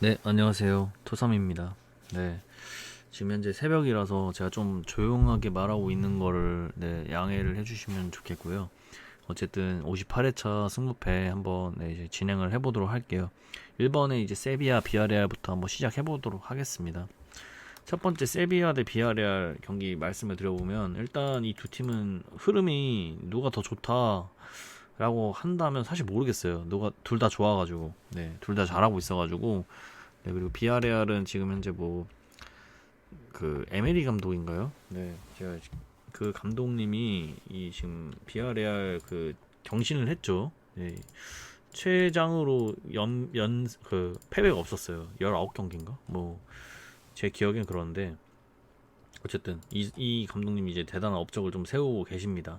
네, 안녕하세요. 토삼입니다. 네, 지금 현재 새벽이라서 제가 좀 조용하게 말하고 있는 거를 양해를 해주시면 좋겠고요. 어쨌든 58회차 승부패 한번 이제 진행을 해보도록 할게요. 1번에 이제 세비야 비아레알부터 한번 시작해보도록 하겠습니다. 첫 번째 세비야 대 비아레알 경기 말씀을 드려보면 일단 이 두 팀은 흐름이 누가 더 좋다라고 한다면 사실 모르겠어요. 누가 둘 다 좋아가지고 둘 다 잘하고 있어가지고 그리고 비아레알은 지금 현재 뭐 그 에메리 감독인가요? 제가 그 감독님이 이 지금 비아레알 그 경신을 했죠. 최장으로 그 패배가 없었어요. 19경기인가? 뭐 제 기억엔 그런데 어쨌든 이 감독님이 이제 대단한 업적을 좀 세우고 계십니다.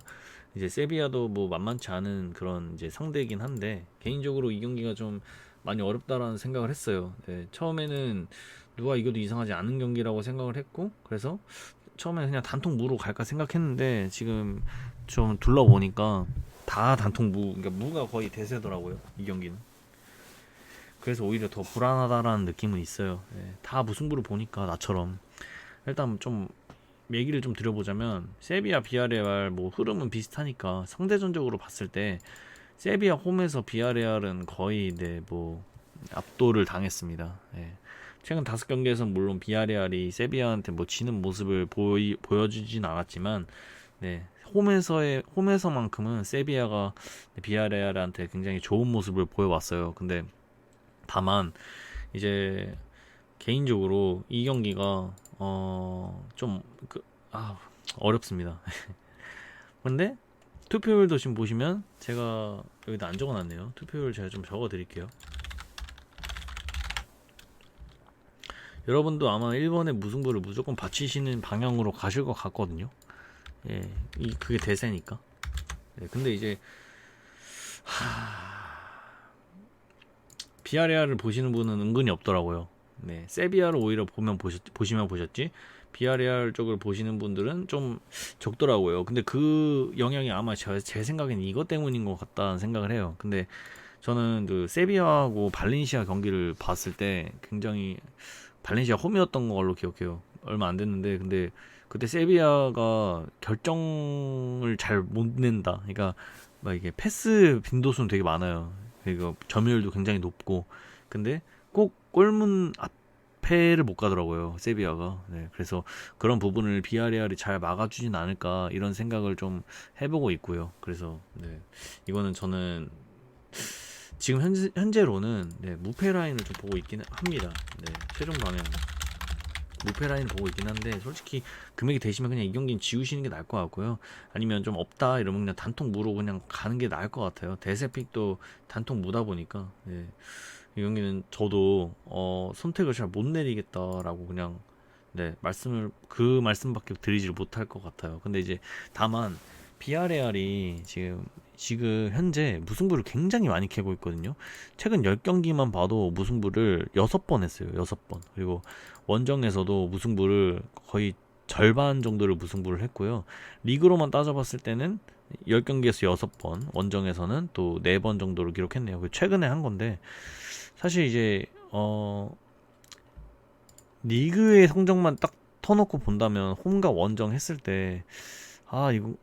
이제 세비야도 뭐 만만치 않은 그런 이제 상대이긴 한데 개인적으로 이 경기가 좀 많이 어렵다라는 생각을 했어요. 처음에는 누가 이겨도 이상하지 않은 경기라고 생각을 했고 그래서 처음에 그냥 단통 무로 갈까 생각했는데 지금 좀 둘러보니까 다 단통 무, 그러니까 무가 거의 대세더라고요. 이 경기는. 그래서 오히려 더 불안하다라는 느낌은 있어요. 다 무승부를 보니까 나처럼 일단 좀 얘기를 좀 드려보자면 세비야 비아레알 뭐 흐름은 비슷하니까 상대전적으로 봤을 때 세비야 홈에서 비아레알은 거의 뭐 압도를 당했습니다. 최근 5경기에서는 물론 비아레알이 세비야한테 뭐 지는 모습을 보여주진 않았지만 홈에서만큼은 세비야가 비아레알한테 굉장히 좋은 모습을 보여왔어요. 근데 다만 이제 개인적으로 이 경기가 좀 어렵습니다. 근데 투표율도 지금 보시면 제가 여기다 안 적어놨네요. 투표율 제가 좀 적어드릴게요. 여러분도 아마 1번의 무승부를 무조건 바치시는 방향으로 가실 것 같거든요. 그게 대세니까. 근데 이제 비아레알을 보시는 분은 은근히 없더라고요. 세비야를 오히려 보시면 보셨지. 비아레알 쪽을 보시는 분들은 좀 적더라고요. 근데 그 영향이 아마 제 생각에는 이것 때문인 것 같다는 생각을 해요. 근데 저는 그 세비야하고 발렌시아 경기를 봤을 때 굉장히 발렌시아 홈이었던 걸로 기억해요. 얼마 안 됐는데 근데 그때 세비야가 결정을 잘 못 낸다. 그러니까 막 이게 패스 빈도수는 되게 많아요. 그리고 점유율도 굉장히 높고 근데 꼭 골문 앞에를 못 가더라고요. 세비야가. 그래서 그런 부분을 비아레알이 잘 막아주진 않을까 이런 생각을 좀 해보고 있고요. 그래서 이거는 저는 지금 현재로는 무패 라인을 좀 보고 있긴 합니다. 최종 방향 무패 라인을 보고 있긴 한데 솔직히 금액이 되시면 그냥 이 경기는 지우시는 게 나을 것 같고요. 아니면 좀 없다 이러면 그냥 단통 무로 그냥 가는 게 나을 것 같아요. 대세픽도 단통 무다 보니까 이 경기는 저도 선택을 잘 못 내리겠다라고 그냥 그 말씀밖에 드리지를 못할 것 같아요. 근데 이제 다만 비아레알이 지금 현재 무승부를 굉장히 많이 캐고 있거든요. 최근 10경기만 봐도 무승부를 6번 했어요. 6번. 그리고 원정에서도 무승부를 거의 절반 정도를 무승부를 했고요. 리그로만 따져봤을 때는 10경기에서 6번, 원정에서는 또 4번 정도를 기록했네요. 최근에 한 건데 사실 이제 리그의 성적만 딱 터놓고 본다면 홈과 원정 했을 때 이거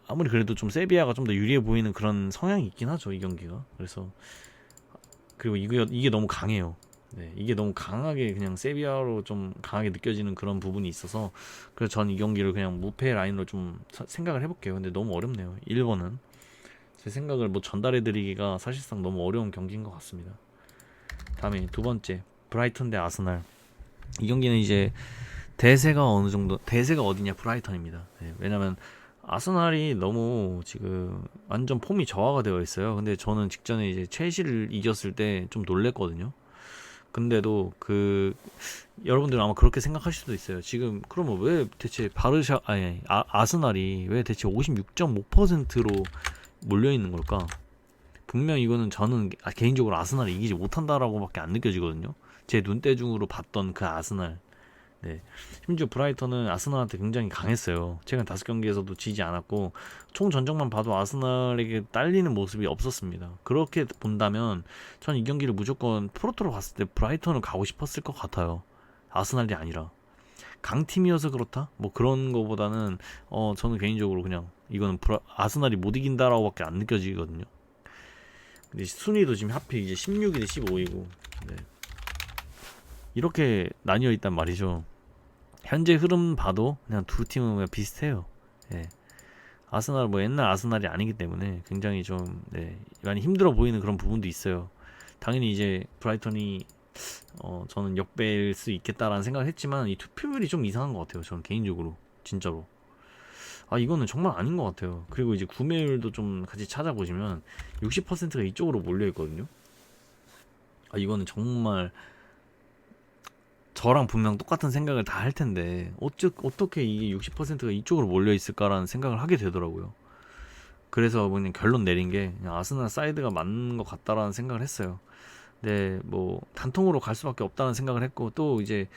아무리 그래도 좀 세비야가 좀 더 유리해 보이는 그런 성향이 있긴 하죠, 이 경기가. 그래서 그리고 이게 너무 강해요. 이게 너무 강하게 그냥 세비야로 좀 강하게 느껴지는 그런 부분이 있어서 그래서 전 이 경기를 그냥 무패 라인으로 좀 생각을 해볼게요. 근데 너무 어렵네요. 1번은 제 생각을 뭐 전달해드리기가 사실상 너무 어려운 경기인 것 같습니다. 다음에 두 번째 브라이턴 대 아스날. 이 경기는 이제 대세가 어디냐 브라이턴입니다. 왜냐면 아스날이 너무 지금 완전 폼이 저하가 되어 있어요. 근데 저는 직전에 이제 첼시를 이겼을 때 좀 놀랬거든요. 근데도 여러분들은 아마 그렇게 생각하실 수도 있어요. 지금 그러면 왜 대체 아스날이 왜 대체 56.5%로 몰려 있는 걸까? 분명 이거는 저는 개인적으로 아스날이 이기지 못한다라고밖에 안 느껴지거든요. 제 눈대중으로 봤던 그 아스날. 네. 심지어 브라이턴은 아스날한테 굉장히 강했어요. 최근 5경기에서도 지지 않았고 총 전적만 봐도 아스날에게 딸리는 모습이 없었습니다. 그렇게 본다면 전 이 경기를 무조건 프로토로 봤을 때 브라이턴을 가고 싶었을 것 같아요. 아스날이 아니라. 강팀이어서 그렇다? 뭐 그런 거보다는 저는 개인적으로 그냥 이거는 아스날이 못 이긴다라고밖에 안 느껴지거든요. 근데 순위도 지금 하필 이제 16위 대 15위고 네. 이렇게 나뉘어 있단 말이죠. 현재 흐름 봐도 그냥 두 팀은 그냥 비슷해요. 예. 아스날 뭐 옛날 아스날이 아니기 때문에 굉장히 좀 많이 힘들어 보이는 그런 부분도 있어요. 당연히 이제 브라이턴이 저는 역배일 수 있겠다라는 생각을 했지만 이 투표율이 좀 이상한 것 같아요. 저는 개인적으로 진짜로 이거는 정말 아닌 것 같아요. 그리고 이제 구매율도 좀 같이 찾아보시면 60%가 이쪽으로 몰려 있거든요. 이거는 정말 저랑 분명 똑같은 생각을 다 할 텐데 어떻게 이게 60%가 이쪽으로 몰려 있을까라는 생각을 하게 되더라고요. 그래서 그냥 결론 내린 게 그냥 아스날 사이드가 맞는 것 같다라는 생각을 했어요. 네, 뭐 단통으로 갈 수밖에 없다는 생각을 했고 또 이제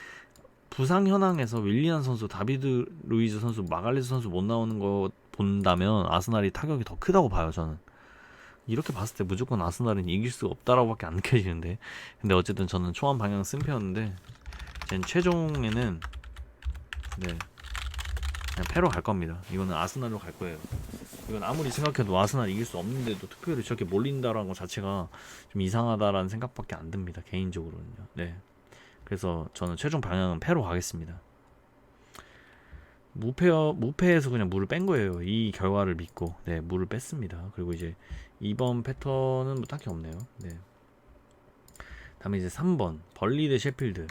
부상 현황에서 윌리안 선수, 다비드 루이즈 선수, 마갈리스 선수 못 나오는 거 본다면 아스날이 타격이 더 크다고 봐요. 저는 이렇게 봤을 때 무조건 아스날은 이길 수가 없다라고밖에 안 느껴지는데 근데 어쨌든 저는 초반 방향 승패였는데 제 최종에는 그냥 패로 갈 겁니다. 이거는 아스날로 갈 거예요. 이건 아무리 생각해도 아스날 이길 수 없는데도 투표율이 저렇게 몰린다라는 것 자체가 좀 이상하다라는 생각밖에 안 듭니다. 개인적으로는요. 네. 그래서 저는 최종 방향은 패로 가겠습니다. 무패에서 그냥 물을 뺀 거예요. 이 결과를 믿고 물을 뺐습니다. 그리고 이제 2번 패턴은 뭐 딱히 없네요. 네. 다음에 이제 3번 벌리 대 셰필드.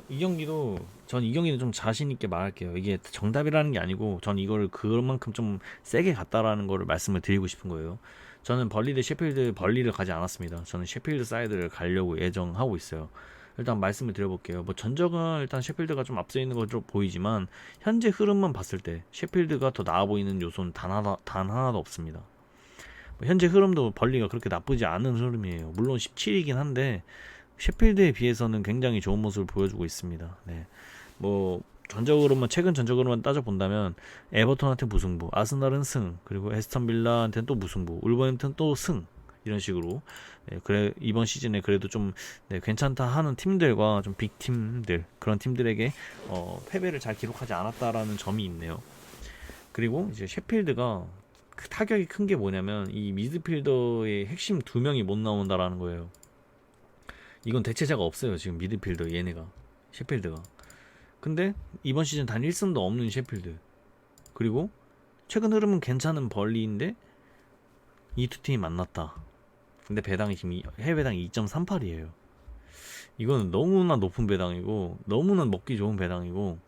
이 경기도 전 이 경기는 좀 자신 있게 말할게요. 이게 정답이라는 게 아니고 전 이거를 그만큼 좀 세게 갔다라는 거를 말씀을 드리고 싶은 거예요. 저는 벌리 대 셰필드 벌리를 가지 않았습니다. 저는 셰필드 사이드를 가려고 예정하고 있어요. 일단 말씀을 드려볼게요. 뭐 전적은 일단 셰필드가 좀 앞서 있는 것으로 보이지만 현재 흐름만 봤을 때 셰필드가 더 나아 보이는 요소는 단 하나도 없습니다. 현재 흐름도 벌리가 그렇게 나쁘지 않은 흐름이에요. 물론 17이긴 한데 셰필드에 비해서는 굉장히 좋은 모습을 보여주고 있습니다. 네. 뭐 최근 전적으로만 따져 본다면 에버턴한테 무승부, 아스날은 승, 그리고 에스턴 빌라한테는 또 무승부, 울버햄튼 또 승. 이런 식으로 그래 이번 시즌에 그래도 좀 괜찮다 하는 팀들과 좀 빅팀들 그런 팀들에게 패배를 잘 기록하지 않았다라는 점이 있네요. 그리고 이제 셰필드가 그 타격이 큰 게 뭐냐면 이 미드필더의 핵심 2명이 못 나온다라는 거예요. 이건 대체자가 없어요. 지금 미드필더 얘네가 셰필드가. 근데 이번 시즌 단 1승도 없는 셰필드. 그리고 최근 흐름은 괜찮은 벌리인데 이 두 팀이 만났다. 근데 배당이 지금 해외 배당이 2.38이에요. 이거는 너무나 높은 배당이고 너무나 먹기 좋은 배당이고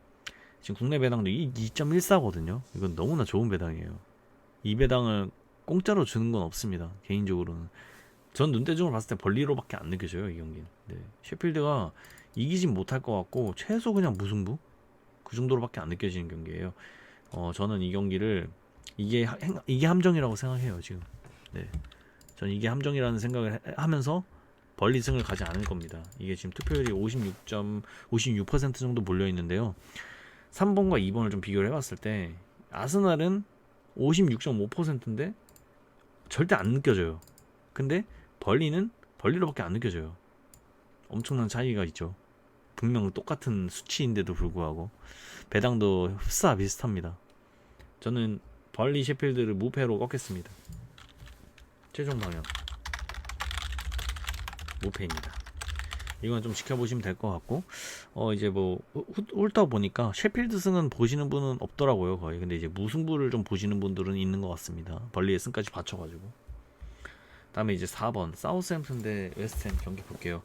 지금 국내 배당도 2.14거든요. 이건 너무나 좋은 배당이에요. 이 배당을 공짜로 주는 건 없습니다. 개인적으로는. 전 눈대중으로 봤을 때 벌리로밖에 안 느껴져요. 이 경기는. 셰필드가 이기진 못할 것 같고 최소 그냥 무승부? 그 정도로밖에 안 느껴지는 경기예요. 저는 이 경기를 이게 함정이라고 생각해요. 지금. 저는 이게 함정이라는 생각을 하면서 벌리 승을 가지 않을 겁니다. 이게 지금 투표율이 56% 정도 몰려 있는데요. 3번과 2번을 좀 비교를 해봤을 때 아스날은 56.5%인데 절대 안 느껴져요. 근데 벌리는 벌리로밖에 안 느껴져요. 엄청난 차이가 있죠. 분명 똑같은 수치인데도 불구하고 배당도 흡사 비슷합니다. 저는 벌리 셰필드를 무패로 꺾겠습니다. 최종 방향 무패입니다. 이건 좀 지켜보시면 될 것 같고 이제 뭐 훑다 보니까 셰필드 승은 보시는 분은 없더라고요 거의. 근데 이제 무승부를 좀 보시는 분들은 있는 것 같습니다. 벌리의 승까지 받쳐가지고. 다음에 이제 4번 사우스햄튼 대 웨스트햄 경기 볼게요.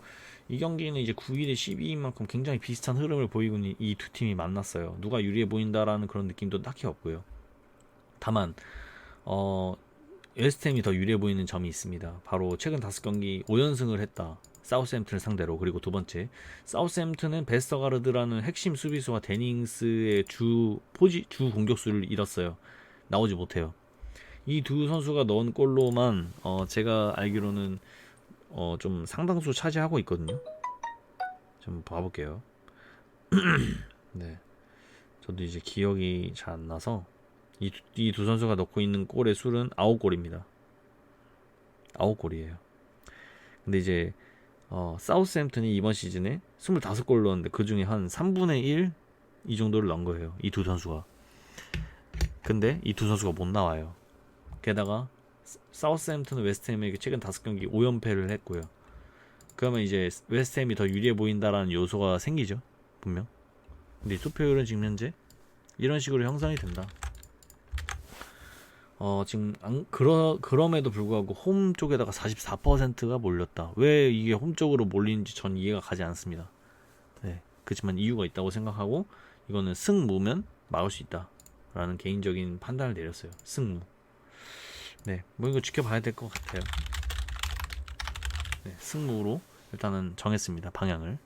이 경기는 이제 9위 대 12인 만큼 굉장히 비슷한 흐름을 보이고 있는 이 두 팀이 만났어요. 누가 유리해 보인다라는 그런 느낌도 딱히 없고요. 다만 웨스트햄이 더 유리해 보이는 점이 있습니다. 바로 최근 5경기 5연승을 했다. 사우스햄튼을 상대로. 그리고 두 번째, 사우스햄튼은 베스터가르드라는 핵심 수비수와 데닝스의 주 공격수를 잃었어요. 나오지 못해요. 이 두 선수가 넣은 골로만 제가 알기로는 좀 상당수 차지하고 있거든요. 좀 봐볼게요. 네, 저도 이제 기억이 잘 안 나서 이 두 선수가 넣고 있는 골의 수는 9골입니다. 9골이에요. 근데 이제 사우스햄튼이 이번 시즌에 25골 넣었는데 그 중에 한 3분의 1 이 정도를 넣은 거예요. 이 두 선수가. 근데 이 두 선수가 못 나와요. 게다가 사우스햄튼은 웨스트햄에게 최근 5경기 5연패를 했고요. 그러면 이제 웨스트햄이 더 유리해 보인다라는 요소가 생기죠. 분명. 근데 투표율은 지금 현재 이런 식으로 형성이 된다. 지금 그럼에도 불구하고 홈 쪽에다가 44%가 몰렸다. 왜 이게 홈 쪽으로 몰리는지 전 이해가 가지 않습니다. 네, 그렇지만 이유가 있다고 생각하고 이거는 승무면 막을 수 있다라는 개인적인 판단을 내렸어요. 승무. 네, 뭐 이거 지켜봐야 될 것 같아요. 네, 승무로 일단은 정했습니다. 방향을.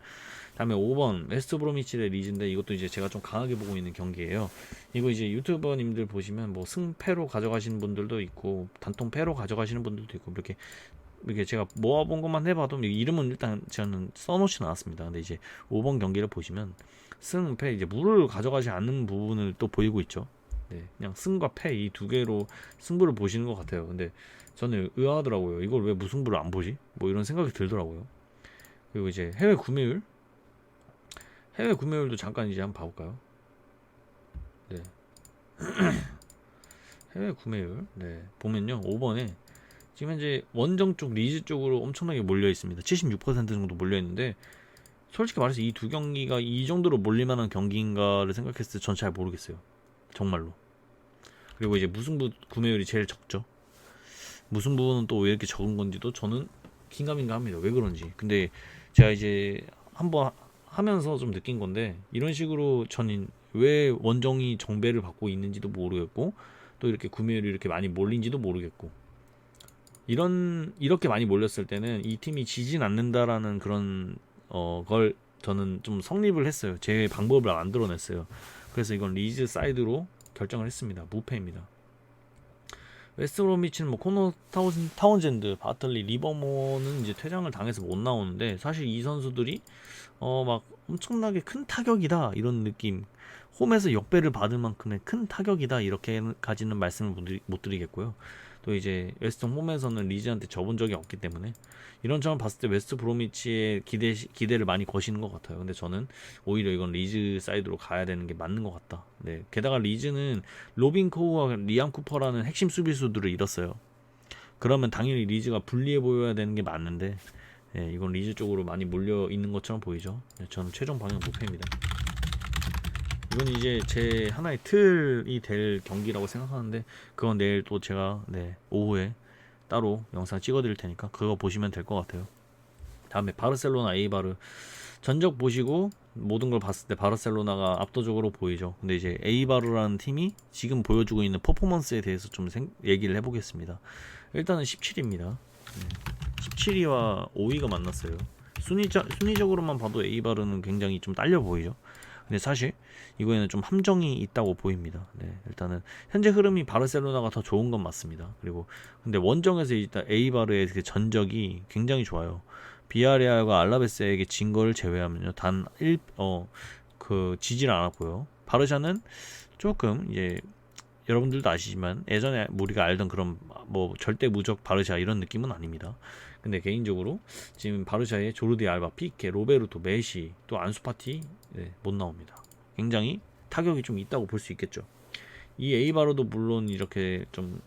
다음에 5번 웨스트 브로미치 대 리즈인데 이것도 이제 제가 좀 강하게 보고 있는 경기예요. 이거 이제 유튜버님들 보시면 뭐 승패로 가져가시는 분들도 있고 단통패로 가져가시는 분들도 있고 이렇게 제가 모아본 것만 해봐도 이름은 일단 저는 써놓진 않았습니다. 근데 이제 5번 경기를 보시면 승패 이제 물을 가져가지 않는 부분을 또 보이고 있죠. 네, 그냥 승과 패 이 두 개로 승부를 보시는 것 같아요. 근데 저는 의아하더라고요. 이걸 왜 무승부를 안 보지? 뭐 이런 생각이 들더라고요. 그리고 이제 해외 구매율도 잠깐 이제 한번 봐볼까요? 네. 해외 구매율. 네. 보면요. 5번에 지금 현재 원정 쪽 리즈 쪽으로 엄청나게 몰려 있습니다. 76% 정도 몰려 있는데 솔직히 말해서 이 두 경기가 이 정도로 몰릴만한 경기인가를 생각했을 때 전 잘 모르겠어요. 정말로. 그리고 이제 무승부 구매율이 제일 적죠. 무승부는 또 왜 이렇게 적은 건지도 저는 긴가민가 합니다. 왜 그런지. 근데 제가 이제 한번 하면서 좀 느낀 건데 이런 식으로 저는 왜 원정이 정배를 받고 있는지도 모르겠고 또 이렇게 구매율이 이렇게 많이 몰린지도 모르겠고 이렇게 많이 몰렸을 때는 이 팀이 지진 않는다라는 그런 걸 저는 좀 성립을 했어요. 제 방법을 만들어냈어요. 그래서 이건 리즈 사이드로 결정을 했습니다. 무패입니다. 웨스트브로미치는 뭐 코너 타운젠드, 바틀리, 리버모어는 이제 퇴장을 당해서 못 나오는데 사실 이 선수들이 막 엄청나게 큰 타격이다 이런 느낌, 홈에서 역배를 받을 만큼의 큰 타격이다 이렇게까지는 말씀을 못 드리겠고요. 또 이제 웨스턴 홈에서는 리즈한테 접은 적이 없기 때문에 이런 점을 봤을 때 웨스트 브로미치의 기대를 많이 거시는 것 같아요. 근데 저는 오히려 이건 리즈 사이드로 가야 되는 게 맞는 것 같다. 네, 게다가 리즈는 로빈 코우와 리암 쿠퍼라는 핵심 수비수들을 잃었어요. 그러면 당연히 리즈가 불리해 보여야 되는 게 맞는데 네, 이건 리즈 쪽으로 많이 몰려 있는 것처럼 보이죠. 네, 저는 최종 방향 목표입니다. 이건 이제 제 하나의 틀이 될 경기라고 생각하는데 그건 내일 또 제가 오후에 따로 영상 찍어 드릴 테니까 그거 보시면 될 것 같아요. 다음에 바르셀로나 에이바르 전적 보시고 모든 걸 봤을 때 바르셀로나가 압도적으로 보이죠. 근데 이제 에이바르라는 팀이 지금 보여주고 있는 퍼포먼스에 대해서 좀 얘기를 해보겠습니다. 일단은 17위입니다. 17위와 5위가 만났어요. 순위적으로만 봐도 에이바르는 굉장히 좀 딸려 보이죠. 근데 사실 이거에는 좀 함정이 있다고 보입니다. 네, 일단은 현재 흐름이 바르셀로나가 더 좋은 건 맞습니다. 그리고 근데 원정에서 일단 에이바르의 그 전적이 굉장히 좋아요. 비아레알과 알라베스에게 진 거를 제외하면요, 지질 않았고요. 바르샤는 조금 이제 여러분들도 아시지만 예전에 우리가 알던 그런 뭐 절대 무적 바르샤 이런 느낌은 아닙니다. 근데 개인적으로 지금 바르샤의 조르디 알바, 피케, 로베르토, 메시, 또 안수파티 못 나옵니다. 굉장히 타격이 좀 있다고 볼 수 있겠죠. 이 에이바르도 물론 이렇게 좀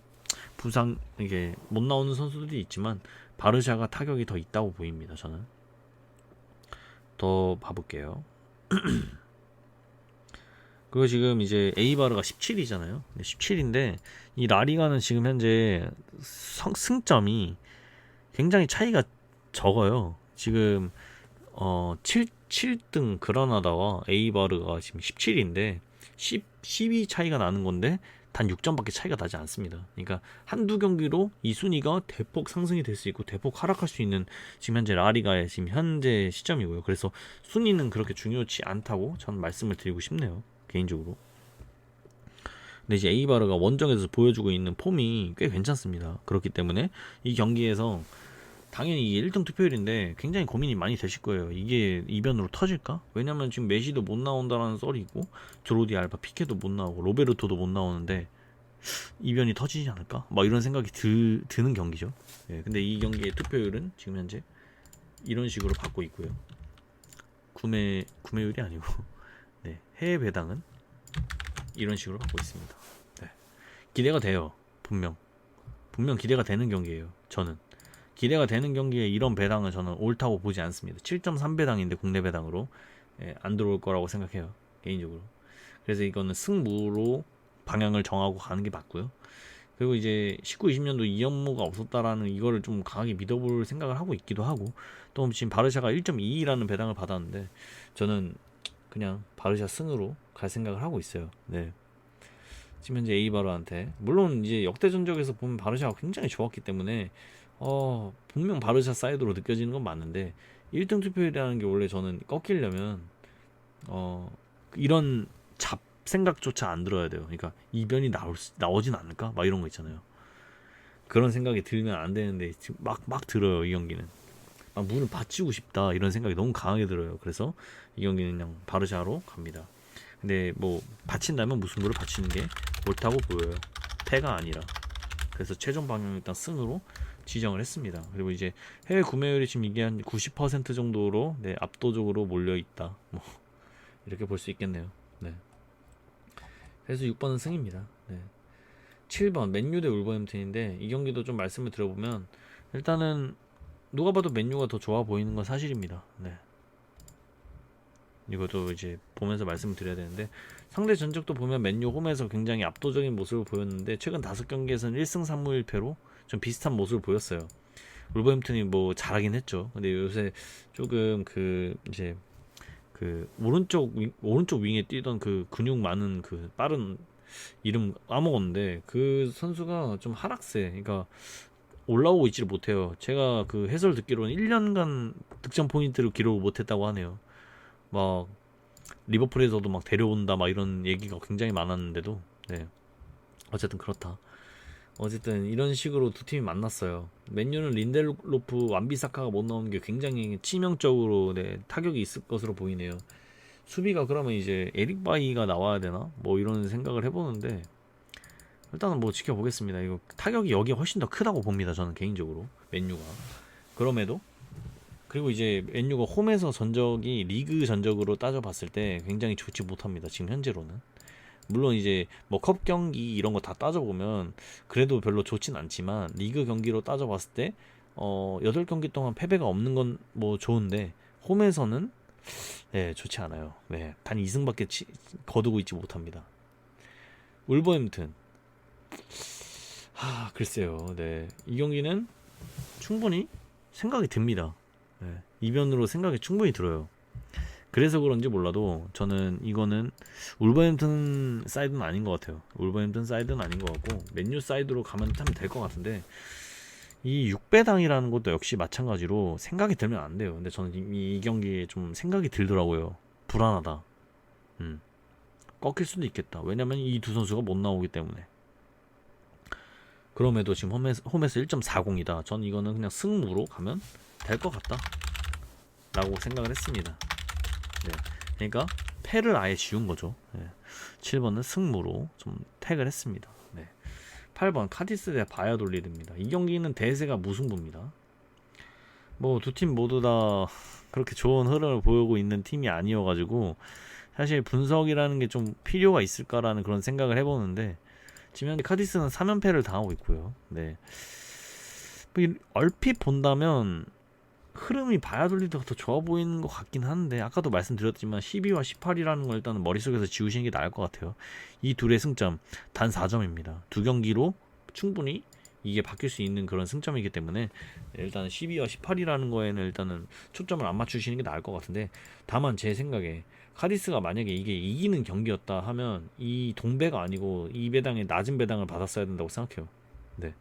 부상 이게 못 나오는 선수들이 있지만 바르샤가 타격이 더 있다고 보입니다. 저는 더 봐볼게요. 그리고 지금 이제 에이바르가 17이잖아요. 17인데 이 라리가는 지금 현재 승점이 굉장히 차이가 적어요. 지금 7등 그라나다와 에이바르가 지금 17인데 10위 차이가 나는 건데 단 6점밖에 차이가 나지 않습니다. 그러니까 한두 경기로 이 순위가 대폭 상승이 될 수 있고 대폭 하락할 수 있는 지금 현재 라리가의 지금 현재 시점이고요. 그래서 순위는 그렇게 중요치 않다고 저는 말씀을 드리고 싶네요. 개인적으로. 근데 이제 에이바르가 원정에서 보여주고 있는 폼이 꽤 괜찮습니다. 그렇기 때문에 이 경기에서 당연히 이게 1등 투표율인데 굉장히 고민이 많이 되실 거예요. 이게 이변으로 터질까? 왜냐면 지금 메시도 못 나온다라는 썰이 있고 조르디 알바 피케도 못 나오고 로베르토도 못 나오는데 이변이 터지지 않을까? 막 이런 생각이 드는 경기죠. 예, 근데 이 경기의 투표율은 지금 현재 이런 식으로 받고 있고요. 구매율이 아니고 네, 해외 배당은 이런 식으로 받고 있습니다. 네. 기대가 돼요. 분명 기대가 되는 경기예요. 저는 기대가 되는 경기에 이런 배당은 저는 옳다고 보지 않습니다. 7.3배당인데 국내 배당으로 안 들어올 거라고 생각해요. 개인적으로. 그래서 이거는 승무로 방향을 정하고 가는 게 맞고요. 그리고 이제 19-20년도 이연모가 없었다라는 이거를 좀 강하게 믿어볼 생각을 하고 있기도 하고, 또 지금 바르샤가 1.22라는 배당을 받았는데 저는 그냥 바르샤 승으로 갈 생각을 하고 있어요. 네. 지금 현재 에이바르한테 물론 이제 역대 전적에서 보면 바르샤가 굉장히 좋았기 때문에 분명 바르샤 사이드로 느껴지는 건 맞는데 1등 투표율이라는 게 원래 저는 꺾이려면 이런 생각조차 안 들어야 돼요. 그러니까 이변이 나오진 않을까? 막 이런 거 있잖아요. 그런 생각이 들면 안 되는데 지금 막 들어요. 이 경기는 문을 받치고 싶다 이런 생각이 너무 강하게 들어요. 그래서 이 경기는 그냥 바르샤로 갑니다. 근데 뭐 받친다면 무승부를 받치는 게 옳다고 보여요. 패가 아니라. 그래서 최종 방향 일단 승으로 지정을 했습니다. 그리고 이제 해외 구매율이 지금 이게 한 90% 정도로 압도적으로 몰려 있다. 뭐 이렇게 볼 수 있겠네요. 네. 그래서 6번은 승입니다. 네. 7번 맨유 대 울버햄튼인데 이 경기도 좀 말씀을 드려보면 일단은 누가 봐도 맨유가 더 좋아 보이는 건 사실입니다. 네. 이것도 이제 보면서 말씀을 드려야 되는데 상대 전적도 보면 맨유 홈에서 굉장히 압도적인 모습을 보였는데 최근 5경기에서는 1승 3무 1패로 좀 비슷한 모습을 보였어요. 울버햄튼이 뭐 잘하긴 했죠. 근데 요새 조금 이제 오른쪽 윙에 뛰던 그 근육 많은 그 빠른 이름 까먹었는데 그 선수가 좀 하락세. 그러니까 올라오고 있지를 못해요. 제가 그 해설 듣기로는 1년간 득점 포인트를 기록을 못했다고 하네요. 막 리버풀에서도 막 데려온다 막 이런 얘기가 굉장히 많았는데도 네. 어쨌든 그렇다. 어쨌든 이런 식으로 두 팀이 만났어요. 맨유는 린델로프 완비사카가 못 나오는 게 굉장히 치명적으로 타격이 있을 것으로 보이네요. 수비가 그러면 이제 에릭 바이가 나와야 되나? 뭐 이런 생각을 해보는데 일단은 뭐 지켜보겠습니다. 이거 타격이 여기가 훨씬 더 크다고 봅니다. 저는 개인적으로 맨유가. 그럼에도 그리고 이제 맨유가 홈에서 전적이 리그 전적으로 따져봤을 때 굉장히 좋지 못합니다. 지금 현재로는. 물론 이제 뭐 컵 경기 이런 거 다 따져보면 그래도 별로 좋진 않지만 리그 경기로 따져봤을 때 8경기 동안 패배가 없는 건 뭐 좋은데 홈에서는 좋지 않아요. 네, 단 2승밖에 거두고 있지 못합니다. 울버햄튼 글쎄요. 네, 이 경기는 충분히 생각이 듭니다. 네, 이변으로 생각이 충분히 들어요. 그래서 그런지 몰라도 저는 이거는 울버햄튼 사이드는 아닌 것 같아요. 울버햄튼 사이드는 아닌 것 같고 맨유 사이드로 가면 될 것 같은데 이 6배당이라는 것도 역시 마찬가지로 생각이 들면 안 돼요. 근데 저는 이 경기에 좀 생각이 들더라고요. 불안하다. 꺾일 수도 있겠다. 왜냐면 이 두 선수가 못 나오기 때문에. 그럼에도 지금 홈에서 1.40이다. 전 이거는 그냥 승무로 가면 될 것 같다 라고 생각을 했습니다. 네. 그러니까 패를 아예 지운 거죠. 네. 7번은 승무로 좀 택을 했습니다. 네. 8번 카디스 대 바야돌리드입니다. 이 경기는 대세가 무승부입니다. 뭐 두 팀 모두 다 그렇게 좋은 흐름을 보이고 있는 팀이 아니어가지고 사실 분석이라는 게 좀 필요가 있을까라는 그런 생각을 해보는데 지금 현재 카디스는 3연패를 당하고 있고요. 네. 얼핏 본다면 흐름이 바야돌리드가 더 좋아 보이는 것 같긴 한데 아까도 말씀드렸지만 12와 18이라는 걸 일단은 머릿속에서 지우시는 게 나을 것 같아요. 이 둘의 승점 단 4점입니다. 두 경기로 충분히 이게 바뀔 수 있는 그런 승점이기 때문에 일단은 12와 18이라는 거에는 일단은 초점을 안 맞추시는 게 나을 것 같은데 다만 제 생각에 카디스가 만약에 이게 이기는 경기였다 하면 이 동배가 아니고 이 배당에 낮은 배당을 받았어야 된다고 생각해요. 네.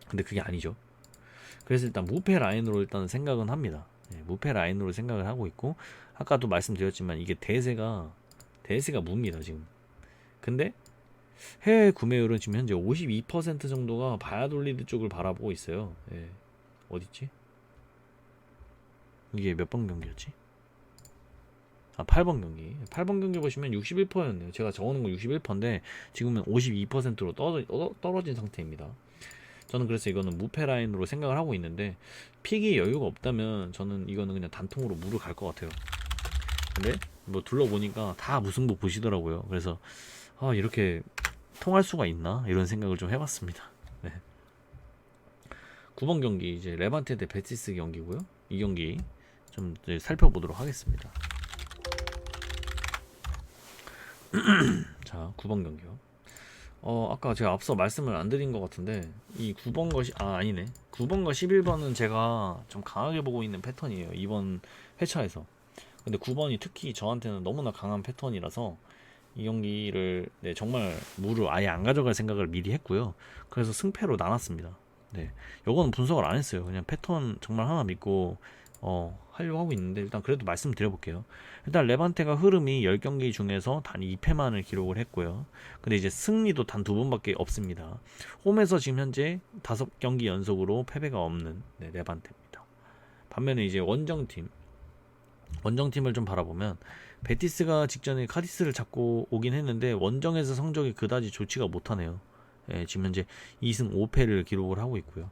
근데 그게 아니죠. 그래서 일단 무패 라인으로 일단 생각은 합니다. 무패 라인으로 생각을 하고 있고 아까도 말씀드렸지만 이게 대세가 무입니다 지금. 근데 해외 구매율은 지금 현재 52% 정도가 바야돌리드 쪽을 바라보고 있어요. 어딨지? 이게 몇 번 경기였지? 아, 8번 경기. 8번 경기 보시면 61%였네요. 제가 적어놓은 거 61%인데 지금은 52%로 떨어진 상태입니다. 저는 그래서 이거는 무패 라인으로 생각을 하고 있는데, 픽이 여유가 없다면 저는 이거는 그냥 단통으로 무를 갈 것 같아요. 근데 뭐 둘러보니까 다 무승부 보시더라고요. 그래서 이렇게 통할 수가 있나 이런 생각을 좀 해봤습니다. 네. 9번 경기 이제 레반테 대 베티스 경기고요. 이 경기 좀 이제 살펴보도록 하겠습니다. 자, 9번 경기요. 아까 제가 앞서 말씀을 안 드린 것 같은데, 이 9번과 아니네. 9번과 11번은 제가 좀 강하게 보고 있는 패턴이에요, 이번 회차에서. 근데 9번이 특히 저한테는 너무나 강한 패턴이라서 이 경기를 정말 무를 아예 안 가져갈 생각을 미리 했고요. 그래서 승패로 나눴습니다. 네, 요거는 분석을 안 했어요. 그냥 패턴 정말 하나 믿고 하려고 하고 있는데, 일단 그래도 말씀드려볼게요. 일단 레반테가 흐름이 10경기 중에서 단 2패만을 기록을 했고요. 근데 이제 승리도 단 2번밖에 없습니다. 홈에서 지금 현재 5경기 연속으로 패배가 없는 레반테입니다. 반면에 이제 원정팀을 좀 바라보면, 베티스가 직전에 카디스를 잡고 오긴 했는데 원정에서 성적이 그다지 좋지가 못하네요. 지금 현재 2승 5패를 기록을 하고 있고요.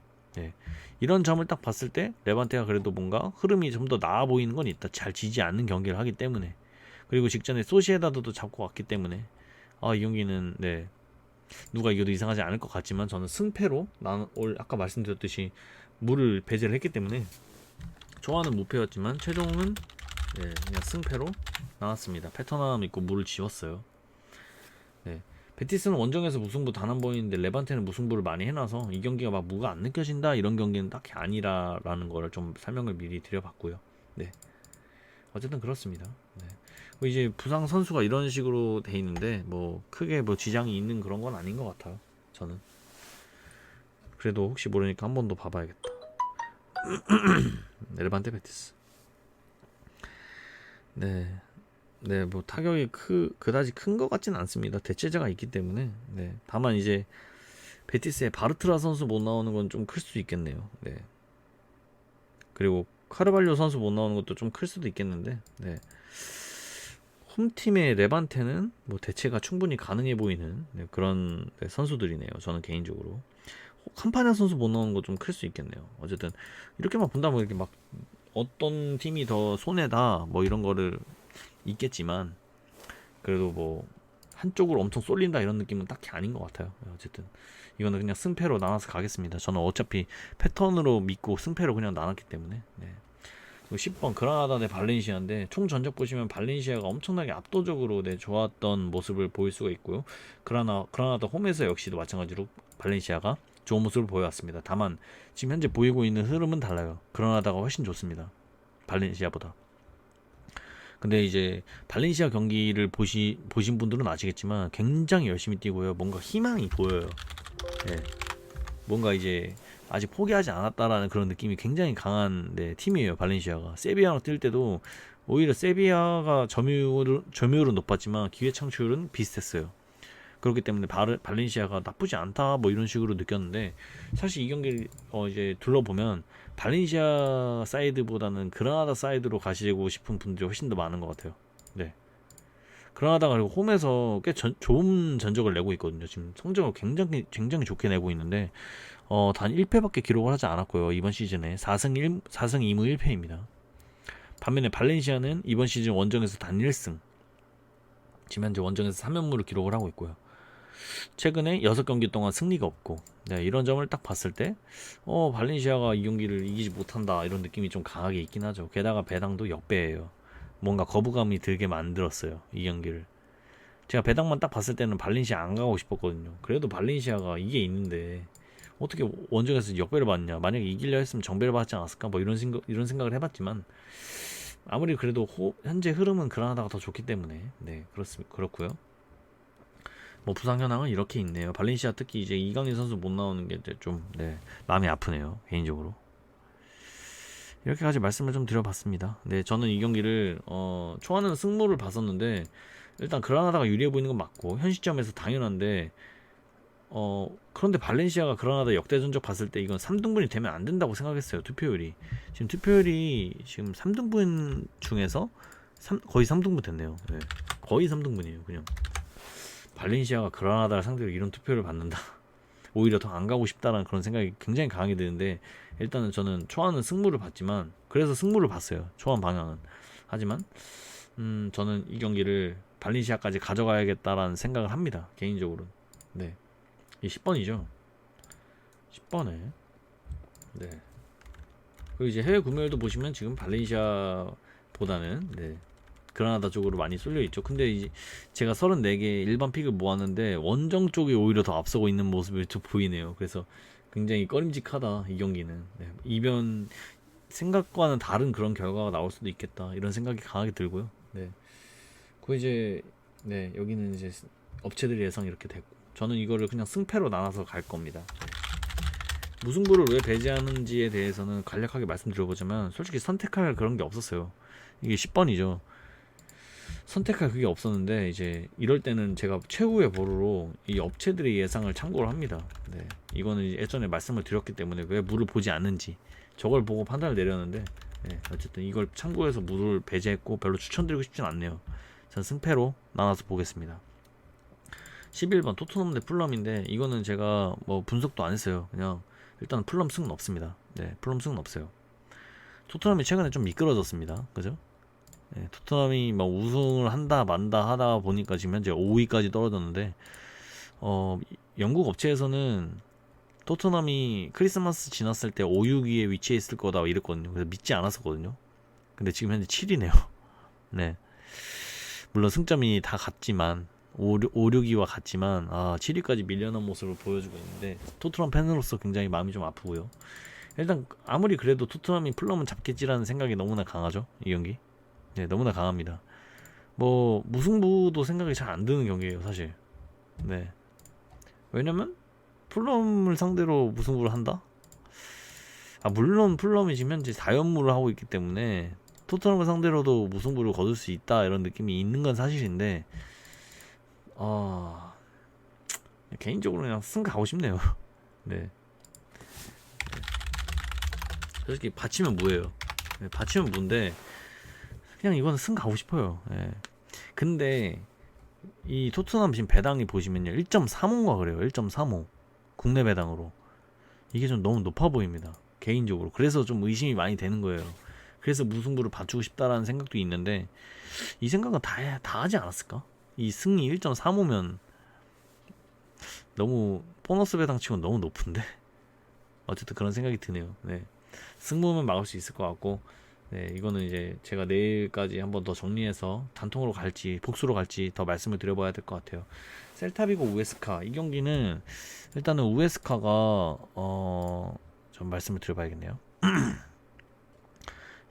이런 점을 딱 봤을 때 레반테가 그래도 뭔가 흐름이 좀 더 나아 보이는 건 있다. 잘 지지 않는 경기를 하기 때문에, 그리고 직전에 소시에다드도 잡고 왔기 때문에 이 경기는 누가 이겨도 이상하지 않을 것 같지만, 저는 승패로 아까 말씀드렸듯이 무를 배제를 했기 때문에 좋아하는 무패였지만 최종은 그냥 승패로 나왔습니다. 패턴 하나 믿고 무를 지웠어요. 베티스는 원정에서 무승부 단 한 번인데 레반테는 무승부를 많이 해놔서 이 경기가 막 무가 안 느껴진다 이런 경기는 딱히 아니라라는 거를 좀 설명을 미리 드려봤고요. 어쨌든 그렇습니다. 이제 부상 선수가 이런 식으로 돼 있는데 뭐 크게 뭐 지장이 있는 그런 건 아닌 것 같아요. 저는 그래도 혹시 모르니까 한 번 더 봐봐야겠다. 레반테 베티스. 뭐 타격이 그다지 큰 것 같지는 않습니다. 대체자가 있기 때문에. 다만 이제 베티스의 바르트라 선수 못 나오는 건 좀 클 수 있겠네요. 그리고 카르발료 선수 못 나오는 것도 좀 클 수도 있겠는데, 홈팀의 레반테는 뭐 대체가 충분히 가능해 보이는 그런 선수들이네요. 저는 개인적으로 캄파냐 선수 못 나오는 거 좀 클 수 있겠네요. 어쨌든 이렇게만 본다면 이렇게 막 어떤 팀이 더 손해다 뭐 이런 거를 있겠지만, 그래도 뭐 한쪽으로 엄청 쏠린다 이런 느낌은 딱히 아닌 것 같아요. 어쨌든 이거는 그냥 승패로 나눠서 가겠습니다. 저는 어차피 패턴으로 믿고 승패로 그냥 나눴기 때문에. 10번 그라나다 대 발렌시아인데, 총 전적 보시면 발렌시아가 엄청나게 압도적으로 좋았던 모습을 보일 수가 있고요. 그라나다 홈에서 역시도 마찬가지로 발렌시아가 좋은 모습을 보여왔습니다. 다만 지금 현재 보이고 있는 흐름은 달라요. 그라나다가 훨씬 좋습니다, 발렌시아보다. 근데 이제 발렌시아 경기를 보신 분들은 아시겠지만 굉장히 열심히 뛰고요. 뭔가 희망이 보여요. 뭔가 이제 아직 포기하지 않았다라는 그런 느낌이 굉장히 강한 팀이에요. 발렌시아가 세비야랑 뛸 때도 오히려 세비야가 점유율은 높았지만 기회 창출은 비슷했어요. 그렇기 때문에 발렌시아가 나쁘지 않다 뭐 이런 식으로 느꼈는데, 사실 이 경기를 이제 둘러보면 발렌시아 사이드보다는 그라나다 사이드로 가시고 싶은 분들이 훨씬 더 많은 것 같아요. 그라나다가 그리고 홈에서 꽤 좋은 전적을 내고 있거든요. 지금 성적을 굉장히 좋게 내고 있는데 단 1패밖에 기록을 하지 않았고요. 이번 시즌에 4승 2무 1패입니다. 반면에 발렌시아는 이번 시즌 원정에서 단 1승, 지금 현재 원정에서 3연무를 기록을 하고 있고요. 최근에 6경기 동안 승리가 없고, 이런 점을 딱 봤을 때 발렌시아가 이 경기를 이기지 못한다 이런 느낌이 좀 강하게 있긴 하죠. 게다가 배당도 역배예요. 뭔가 거부감이 들게 만들었어요, 이 경기를. 제가 배당만 딱 봤을 때는 발렌시아 안 가고 싶었거든요. 그래도 발렌시아가 이게 있는데 어떻게 원정에서 역배를 받냐, 만약에 이기려 했으면 정배를 받지 않았을까 뭐 이런 생각을 해봤지만, 아무리 그래도 현재 흐름은 그라나다가 더 좋기 때문에 그렇고요. 뭐 부상 현황은 이렇게 있네요. 발렌시아 특히 이제 이강인 선수 못 나오는 게 좀 마음이 아프네요, 개인적으로. 이렇게까지 말씀을 좀 드려봤습니다. 저는 이 경기를 초반에는 승부를 봤었는데, 일단 그라나다가 유리해 보이는 건 맞고 현 시점에서 당연한데, 그런데 발렌시아가 그라나다 역대 전적 봤을 때 이건 3등분이 되면 안 된다고 생각했어요. 투표율이. 지금 투표율이 지금 3등분 중에서 거의 3등분 됐네요. 네. 거의 3등분이에요. 그냥 발렌시아가 그라나다를 상대로 이런 투표를 받는다. 오히려 더 안 가고 싶다라는 그런 생각이 굉장히 강하게 드는데, 일단은 저는 초안은 승부를 봤지만, 그래서 승부를 봤어요. 초안 방향은. 하지만 저는 이 경기를 발렌시아까지 가져가야겠다라는 생각을 합니다. 개인적으로는. 네. 이 10번이죠. 10번에. 네. 그리고 이제 해외 구매율도 보시면 지금 발렌시아보다는 네, 그라나다 쪽으로 많이 쏠려 있죠. 근데 이제 제가 34개 일반 픽을 모았는데 원정 쪽이 오히려 더 앞서고 있는 모습이 좀 보이네요. 그래서 굉장히 꺼림직하다 이 경기는. 네. 이변 생각과는 다른 그런 결과가 나올 수도 있겠다 이런 생각이 강하게 들고요. 네. 그 이제 네 여기는 이제 업체들 예상 이렇게 됐고, 저는 이거를 그냥 승패로 나눠서 갈 겁니다. 네. 무승부를 왜 배제하는지에 대해서는 간략하게 말씀드려보자면, 솔직히 선택할 그런 게 없었어요. 이게 10번이죠. 선택할 그게 없었는데, 이제 이럴 때는 제가 최후의 보루로 이 업체들의 예상을 참고를 합니다. 네. 이거는 예전에 말씀을 드렸기 때문에 왜 물을 보지 않는지 저걸 보고 판단을 내렸는데, 네. 어쨌든 이걸 참고해서 물을 배제했고 별로 추천드리고 싶진 않네요. 전 승패로 나눠서 보겠습니다. 11번 토트넘 대 풀럼인데, 이거는 제가 뭐 분석도 안 했어요. 그냥 일단 풀럼 승은 없습니다. 네, 풀럼 승은 없어요. 토트넘이 최근에 좀 미끄러졌습니다. 그죠? 네, 토트넘이 막 우승을 한다 만다 하다 보니까 지금 현재 5위까지 떨어졌는데, 영국 업체에서는 토트넘이 크리스마스 지났을 때 5, 6위에 위치해 있을 거다 이랬거든요. 그래서 믿지 않았었거든요. 근데 지금 현재 7위네요. 네. 물론 승점이 다 같지만 5, 6위와 같지만 7위까지 밀려난 모습을 보여주고 있는데, 토트넘 팬으로서 굉장히 마음이 좀 아프고요. 일단 아무리 그래도 토트넘이 풀럼은 잡겠지라는 생각이 너무나 강하죠, 이 경기. 네, 너무나 강합니다. 뭐 무승부도 생각이 잘 안 드는 경기예요, 사실. 네. 왜냐면 풀럼을 상대로 무승부를 한다? 물론 풀럼이 지금 현재 4연무를 하고 있기 때문에 토트넘을 상대로도 무승부를 거둘 수 있다 이런 느낌이 있는 건 사실인데, 개인적으로 그냥 승 가고 싶네요. 네. 솔직히 받치면 뭐예요? 네, 받치면 뭔데, 그냥 이거는 승 가고 싶어요. 네. 근데 이 토트넘 지금 배당이 보시면요 1.35가 그래요. 1.35 국내 배당으로. 이게 좀 너무 높아 보입니다, 개인적으로. 그래서 좀 의심이 많이 되는 거예요. 그래서 무승부를 받추고 싶다라는 생각도 있는데, 이 생각은 다 하지 않았을까? 이 승이 1.35면 너무 보너스 배당 치고는 너무 높은데. 어쨌든 그런 생각이 드네요. 네. 승부면 막을 수 있을 것 같고, 네, 이거는 이제 제가 내일까지 한번 더 정리해서 단통으로 갈지 복수로 갈지 더 말씀을 드려봐야 될 것 같아요. 셀타비고 우에스카, 이 경기는 일단은 우에스카가 좀 말씀을 드려봐야겠네요.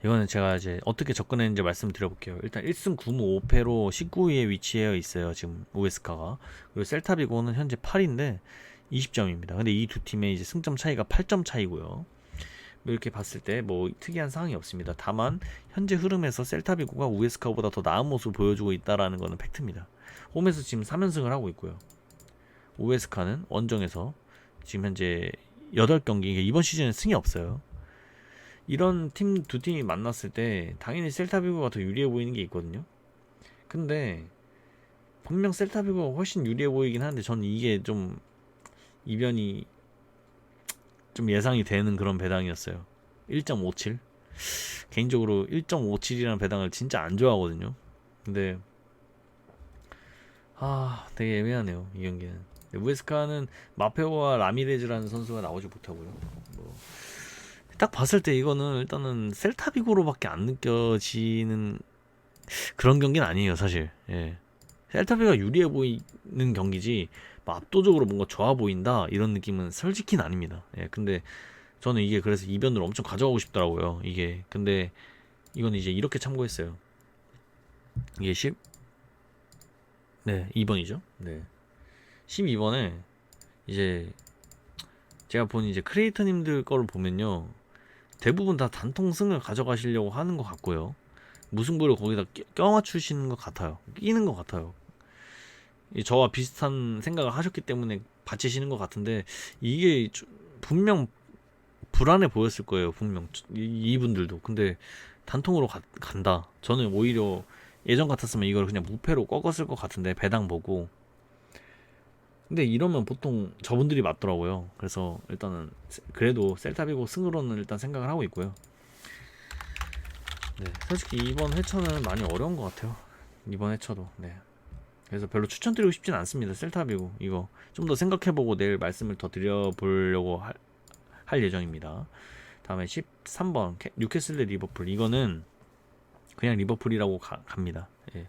이거는 제가 이제 어떻게 접근했는지 말씀을 드려볼게요. 일단 1승 9무 5패로 19위에 위치해 있어요, 지금 우에스카가. 그리고 셀타비고는 현재 8인데 20점입니다. 근데 이 두 팀의 이제 승점 차이가 8점 차이고요. 이렇게 봤을 때 뭐 특이한 상황이 없습니다. 다만 현재 흐름에서 셀타비고가 우에스카보다 더 나은 모습을 보여주고 있다라는 것은 팩트입니다. 홈에서 지금 3연승을 하고 있고요. 우에스카는 원정에서 지금 현재 8경기, 이번 시즌에 승이 없어요. 이런 두 팀이 만났을 때 당연히 셀타비고가 더 유리해 보이는 게 있거든요. 근데 분명 셀타비고가 훨씬 유리해 보이긴 하는데, 저는 이게 좀 이변이 좀 예상이 되는 그런 배당이었어요. 1.57. 개인적으로 1.57이라는 배당을 진짜 안 좋아하거든요. 근데 되게 애매하네요, 이 경기는. 우에스카는 마페오와 라미레즈라는 선수가 나오지 못하고요. 딱 봤을 때 이거는 일단은 셀타비고로밖에 안 느껴지는 그런 경기는 아니에요, 사실. 예. 셀타비고가 유리해 보이는 경기지 뭐 압도적으로 뭔가 좋아 보인다 이런 느낌은 솔직히는 아닙니다. 예. 근데 저는 이게 그래서 이변으로 엄청 가져가고 싶더라고요, 이게. 근데 이건 이제 이렇게 참고했어요. 이게 2번이죠. 네. 12번에 이제 제가 본 이제 크리에이터님들 거를 보면요, 대부분 다 단통승을 가져가시려고 하는 것 같고요. 무승부를 거기다 껴맞추시는 것 같아요. 끼는 것 같아요. 저와 비슷한 생각을 하셨기 때문에 받치시는 것 같은데 이게 분명 불안해 보였을 거예요. 분명 이분들도. 근데 단통으로 간다. 저는 오히려 예전 같았으면 이걸 그냥 무패로 꺾었을 것 같은데 배당 보고. 근데 이러면 보통 저분들이 맞더라고요. 그래서 일단은 그래도 셀타비고 승으로는 일단 생각을 하고 있고요. 네, 솔직히 이번 회차는 많이 어려운 것 같아요. 이번 회차도. 네. 그래서 별로 추천드리고 싶진 않습니다. 셀타비고 이거 좀 더 생각해보고 내일 말씀을 더 드려보려고 할 예정입니다. 다음에 13번 뉴캐슬 대 리버풀. 이거는 그냥 리버풀이라고 갑니다. 예.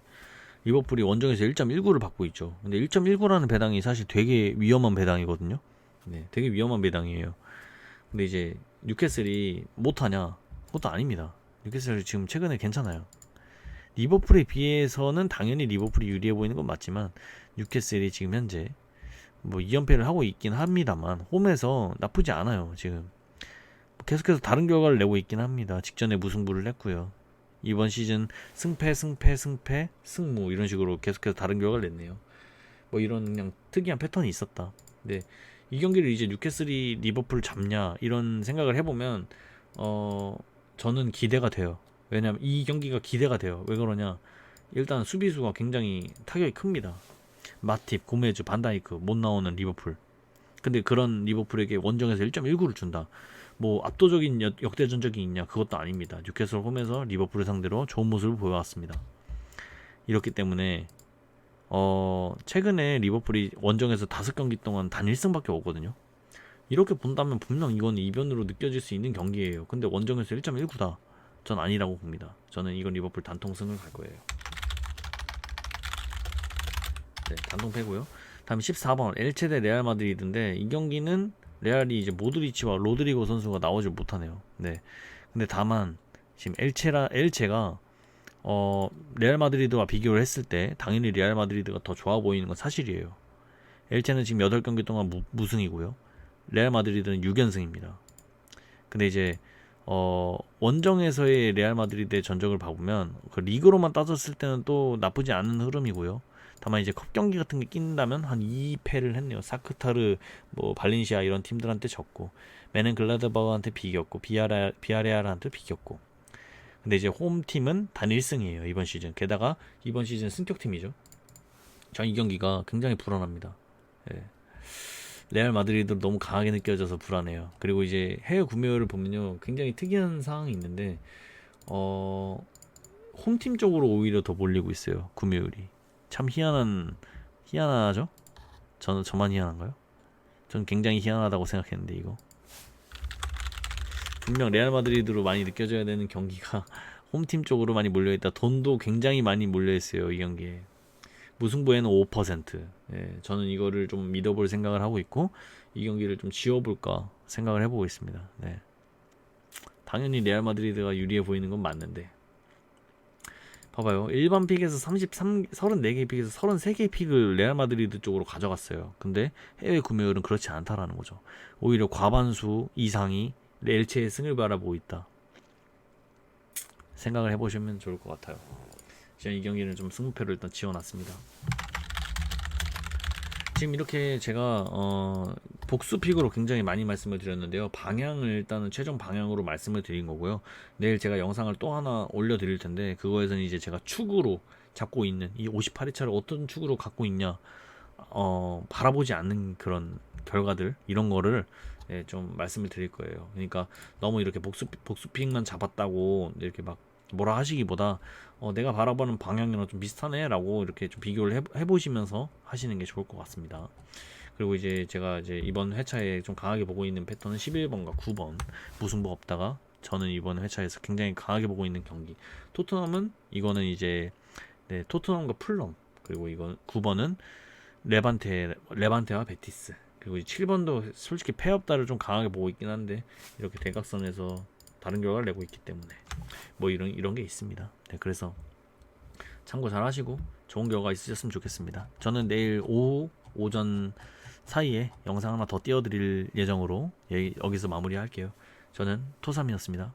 리버풀이 원정에서 1.19를 받고 있죠. 근데 1.19라는 배당이 사실 되게 위험한 배당이거든요. 네, 되게 위험한 배당이에요. 근데 이제 뉴캐슬이 못하냐? 그것도 아닙니다. 뉴캐슬이 지금 최근에 괜찮아요. 리버풀에 비해서는 당연히 리버풀이 유리해 보이는 건 맞지만 뉴캐슬이 지금 현재 뭐 2연패를 하고 있긴 합니다만 홈에서 나쁘지 않아요. 지금 계속해서 다른 결과를 내고 있긴 합니다. 직전에 무승부를 냈고요. 이번 시즌 승패 승무 이런 식으로 계속해서 다른 결과를 냈네요. 뭐 이런 그냥 특이한 패턴이 있었다. 근데 이 경기를 이제 뉴캐슬이 리버풀 잡냐 이런 생각을 해보면 저는 기대가 돼요. 왜냐면 이 경기가 기대가 돼요. 왜 그러냐? 일단 수비수가 굉장히 타격이 큽니다. 마팁, 고메즈, 반다이크 못 나오는 리버풀. 근데 그런 리버풀에게 원정에서 1.19를 준다. 뭐 압도적인 역대전적이 있냐? 그것도 아닙니다. 뉴캐슬 홈에서 리버풀을 상대로 좋은 모습을 보여왔습니다. 이렇기 때문에 최근에 리버풀이 원정에서 5경기 동안 단 1승밖에 없거든요. 이렇게 본다면 분명 이건 이변으로 느껴질 수 있는 경기예요. 근데 원정에서 1.19다. 전 아니라고 봅니다. 저는 이건 리버풀 단통승을 갈 거예요. 네, 단통 패고요. 다음 14번 엘체 대 레알 마드리드인데 이 경기는 레알이 이제 모드리치와 로드리고 선수가 나오질 못하네요. 네. 근데 다만 지금 엘체가 레알 마드리드와 비교를 했을 때 당연히 레알 마드리드가 더 좋아 보이는 건 사실이에요. 엘체는 지금 8경기 동안 무승이고요. 레알 마드리드는 6연승입니다. 근데 이제 원정에서의 레알 마드리드의 전적을 봐보면 그 리그로만 따졌을 때는 또 나쁘지 않은 흐름이고요. 다만 이제 컵 경기 같은 게 낀다면 한 2패를 했네요. 사크타르, 뭐 발렌시아 이런 팀들한테 졌고, 메넨글라드바흐한테 비겼고, 비아레알한테 비겼고. 근데 이제 홈 팀은 단 1승이에요 이번 시즌. 게다가 이번 시즌 승격 팀이죠. 전 이 경기가 굉장히 불안합니다. 예. 레알 마드리드 너무 강하게 느껴져서 불안해요. 그리고 이제 해외 구매율을 보면요, 굉장히 특이한 상황이 있는데, 홈팀 쪽으로 오히려 더 몰리고 있어요. 구매율이. 참 희한하죠? 저만 희한한가요? 전 굉장히 희한하다고 생각했는데 이거 분명 레알 마드리드로 많이 느껴져야 되는 경기가 홈팀 쪽으로 많이 몰려있다. 돈도 굉장히 많이 몰려있어요 이 경기에. 무승부에는 5%. 예, 저는 이거를 좀 믿어볼 생각을 하고 있고 이 경기를 좀 지워볼까 생각을 해보고 있습니다. 네. 당연히 레알 마드리드가 유리해 보이는 건 맞는데 봐봐요. 일반 픽에서 34개의 픽에서 33개의 픽을 레알 마드리드 쪽으로 가져갔어요. 근데 해외 구매율은 그렇지 않다라는 거죠. 오히려 과반수 이상이 엘체의 승을 바라보고 있다. 생각을 해보시면 좋을 것 같아요. 저는 이 경기는 좀 승부패로 일단 지어놨습니다. 지금 이렇게 제가 복수픽으로 굉장히 많이 말씀을 드렸는데요. 방향을 일단은 최종 방향으로 말씀을 드린 거고요. 내일 제가 영상을 또 하나 올려드릴 텐데 그거에서는 이제 제가 축으로 잡고 있는 이 58회차를 어떤 축으로 갖고 있냐 바라보지 않는 그런 결과들 이런 거를 좀 말씀을 드릴 거예요. 그러니까 너무 이렇게 복수픽만 잡았다고 이렇게 막 뭐라 하시기보다 내가 바라보는 방향이랑 좀 비슷하네 라고 이렇게 좀 비교를 해보시면서 하시는 게 좋을 것 같습니다. 그리고 이제 제가 이제 이번 회차에 좀 강하게 보고 있는 패턴은 11번과 9번 무승부 없다가 저는 이번 회차에서 굉장히 강하게 보고 있는 경기 토트넘은 이거는 이제 토트넘과 풀럼 그리고 이건 9번은 레반테와 베티스 그리고 7번도 솔직히 패업다를 좀 강하게 보고 있긴 한데 이렇게 대각선에서 다른 결과를 내고 있기 때문에 뭐 이런 게 있습니다. 네, 그래서 참고 잘 하시고 좋은 결과 있으셨으면 좋겠습니다. 저는 내일 오전 사이에 영상 하나 더 띄워드릴 예정으로 여기서 마무리할게요. 저는 토삼이었습니다.